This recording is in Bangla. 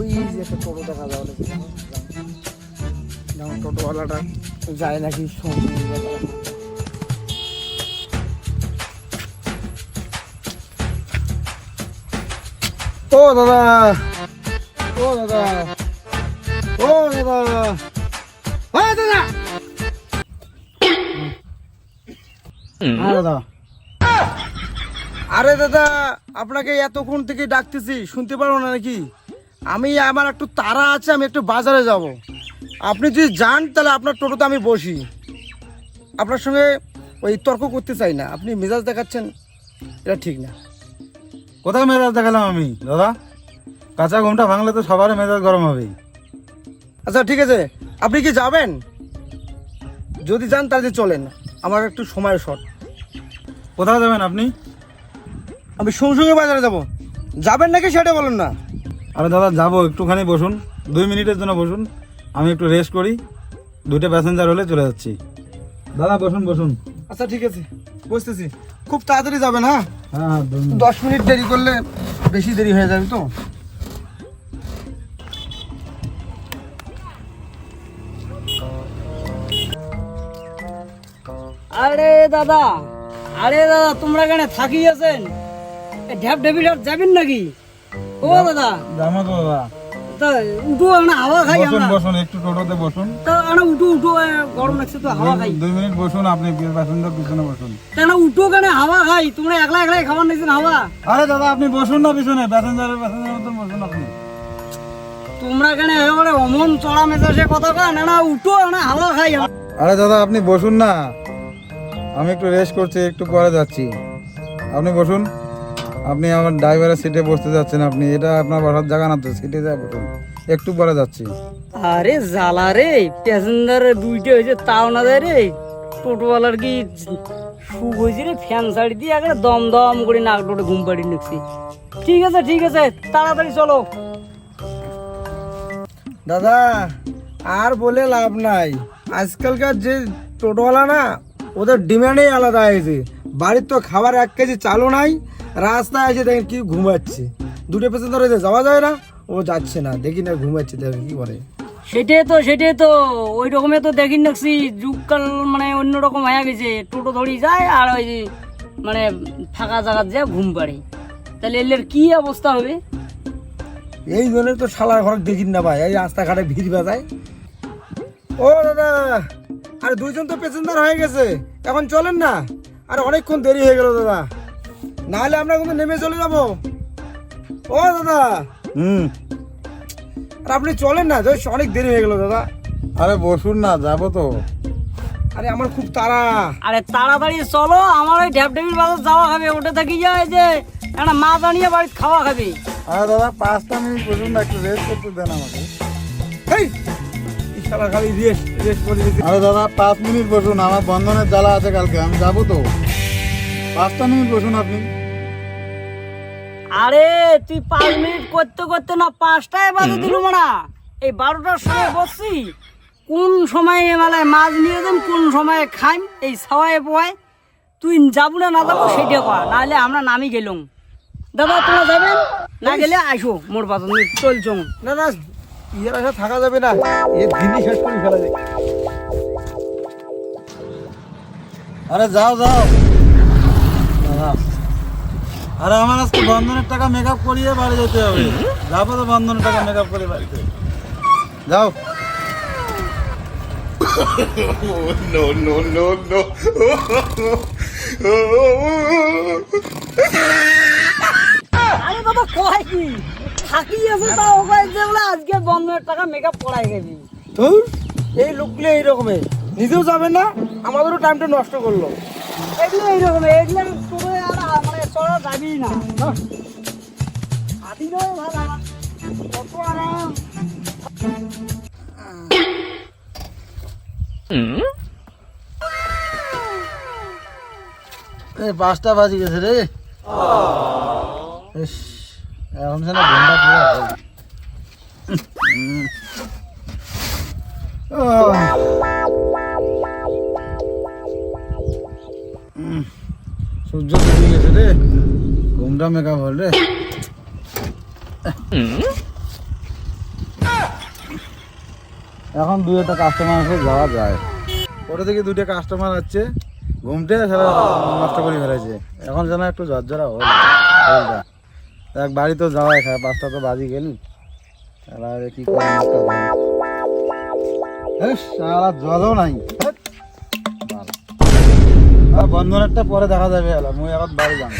ওই যে একটা টোটো দেখা যাওয়া যেমন টোটোওয়ালাটা যায় নাকি ও দাদা, ও দাদা, ও দাদা, ও দাদা, দাদা, আরে দাদা আপনাকে এতক্ষণ থেকে ডাকতেছি, শুনতে পারো না নাকি? আমি আমার একটু তাড়া আছে, আমি একটু বাজারে যাব। আপনি যদি যান তাহলে আপনার টোটোতে আমি বসি। আপনার সঙ্গে ওই তর্ক করতে চাই না, আপনি মেজাজ দেখাচ্ছেন, এটা ঠিক না। কোথায় মেজাজ দেখালাম আমি দাদা? কাঁচা ঘুমটা ভাঙলে তো সবারই মেজাজ গরম হবেই। আচ্ছা ঠিক আছে, আপনি কি যাবেন? যদি যান তাহলে চলেন, আমার একটু সময় শর্ট। কোথায় যাবেন আপনি? আমি সঙ্গে বাজারে যাব, যাবেন নাকি সেটা বলুন না। আরে দাদা যাবো, একটুখানি বসুন, 2 মিনিটের জন্য বসুন, আমি একটু রেস্ট করি, 2টা প্যাসেঞ্জার হলে চলে যাচ্ছি। দাদা বসুন বসুন। আচ্ছা ঠিক আছে, বসতেছি। খুব তাড়াতাড়ি যাবেন? হ্যাঁ হ্যাঁ 10 মিনিট দেরি করলে বেশি দেরি হয়ে যাবে তো। আরে দাদা, আরে দাদা তোমরা কেন থাকি আছেন? ঢ্যাপ ঢেপি যাবেন নাকি? ও দাদা যাবো তো দাদা। তা উঠো না, হাওয়া খাই বসুন আমরা। বসুন, একটু টোটোতে বসুন। তা আনা উঠো উঠো, গরম লাগছে তো, হাওয়া খাই। 2 মিনিট বসুন, আপনি প্যাসেঞ্জার পিছনে বসুন। কেন উঠো কেন, হাওয়া খাই। তোমরা একলা একলাই খাবার নিয়েছেন হাওয়া। আরে দাদা আপনি বসুন না পিছনে, প্যাসেঞ্জারের মতন বসুন আপনি। তোমরা কেন একেবারে অমন চড়া মেজাজে কথা কন, না উঠো না, হাওয়া খাই। আরে দাদা আপনি বসুন না, আমি একটু রেস্ট করছি, একটু পরে যাচ্ছি। আপনি বসুন, আপনি আমার ড্রাইভারের সিটে বসতে যাচ্ছেন, আপনি এটা আপনার বসার জায়গা না তো, সিটে যা বসুন, একটু পরে যাচ্ছি। আরে জ্বালা রে, প্যাসেঞ্জার 2টে হয়েছে তাও না দেয় রে। টোটোওয়ালার কি সুখ হয়েছে রে, ফ্যান শাড়ি দিয়ে একটা দম দম করে নাক ডোটে ঘুম পাড়ি নিচ্ছি। ঠিক আছে ঠিক আছে, তাড়াতাড়ি চলো। দাদা আর বলে লাভ নাই, আজকালকার যে টোটোওয়ালা না, ওদের ডিমান্ডই আলাদা হয়েছে। বাড়ির তো খাবার 1 কেজি চালও নাই, রাস্তায় এসে দেখেন কি ঘুমাচ্ছে। 2টে প্যাসেঞ্জার হয়েছে, যাওয়া যায় না, ও যাচ্ছে না, দেখি না ঘুমাচ্ছে, দেখেন কি করে। সেটাই তো ওই রকমই তো দেখি নাকছি, যুগকাল মানে অন্যরকম হয়ে গেছে। টোটো ধরি যায় আর ওই যে মানে ফাঁকা জায়গা যায় ঘুম পাড়ে। তাহলে এলের কি অবস্থা হবে? এই জন্য তো শালার ঘর দেখিন না ভাই, এই রাস্তাঘাটে ভিড় বাজায়। ও দাদা, আরে 2জন তো প্যাসেঞ্জার হয়ে গেছে, এখন চলেন না, আর অনেকক্ষণ দেরি হয়ে গেল দাদা, নাহলে আমরা কিন্তু নেমে চলে যাব। ও দাদা, আর আপনি চলেন না, অনেক দেরি হয়ে গেল দাদা। আরে বসুন না, যাবো তো। আরে আমার খুব তাড়া। আরে তাড়াতাড়ি চলো, আমার ওই ঢ্যাপঢেপির বাজার যাওয়া হবে, ওটা থাকি যায় যে একটা মা জানিয়ে বাড়িতে খাওয়া খাবে। আরে দাদা 5টা মিনিট বসুন না, একটু রেস্ট করতে দেন আমাকে। এই শালা খালি রেস্ট করে দিতে। আরে দাদা 5 মিনিট বসুন, আমার বন্ধনের জ্বালা আছে কালকে, আমি যাবো তো। 5টা মিনিট বসুন আপনি। আরে তুই 5 মিনিট করতে করতে না 5টায় বাজে দিল না, এই 12টার সময় বসছি। কোন সময় মেলায় মাছ নিয়ে যান, কোন সময় খাইম, এই ছাওয়ায় পোয়ায়। তুই যাবো না না যাবো সেটা কর, নাহলে আমরা নামি গেলাম। দাদা তোমরা যাবেন না, গেলে আসো মোর বাজার চলছ। না না, ইয়ের আশা থাকা যাবে না, এর দিনই শেষ করে ফেলা যায়। আরে যাও যাও দাদা। আরে আমার আজকে বন্ধনের টাকা মেকআপ করিয়ে বাড়ি যেতে হবে, যাবো তো বন্ধনের টাকা মেকআপ করে বাড়িতে। যাও। No, no, no, no. আরে বাবা কয় কি থাকি আছে, তাও কয় যে বলে আজকে বন্ধনের টাকা মেকআপ করাই গেবি। তোর এই লোকগুলো এইরকমের, নিজেও যাবেন না, আমাদেরও টাইমটা নষ্ট করলো। এগুলো এইরকম, এগুলো তোর আর মানে চড়া যাবি না। আদিরও ভালো, কত আরাম। এই 5টা বাজে গেছে রে। ইস, এখন যেন ঘন্টা পুরো সূর্য ডুবে গেছে রে, ঘুমটা মেকআপ হল রে। এখন দুই একটা কাস্টমার আছে যাওয়া যায়। ওটা থেকে দুইটা কাস্টমার আছে, ঘুমটে সারা নষ্ট করে ফেলেছে। এখন যেন একটু ঝরঝরা হল। দেখ বাড়ি তো যাওয়াই খায়, 5টা তো বাজি গেলি। আর কি করলাম একটা সারা জলও নাই। বন্ধনেরটা পরে দেখা যাবে, মুই এখন বাড়ি যাম।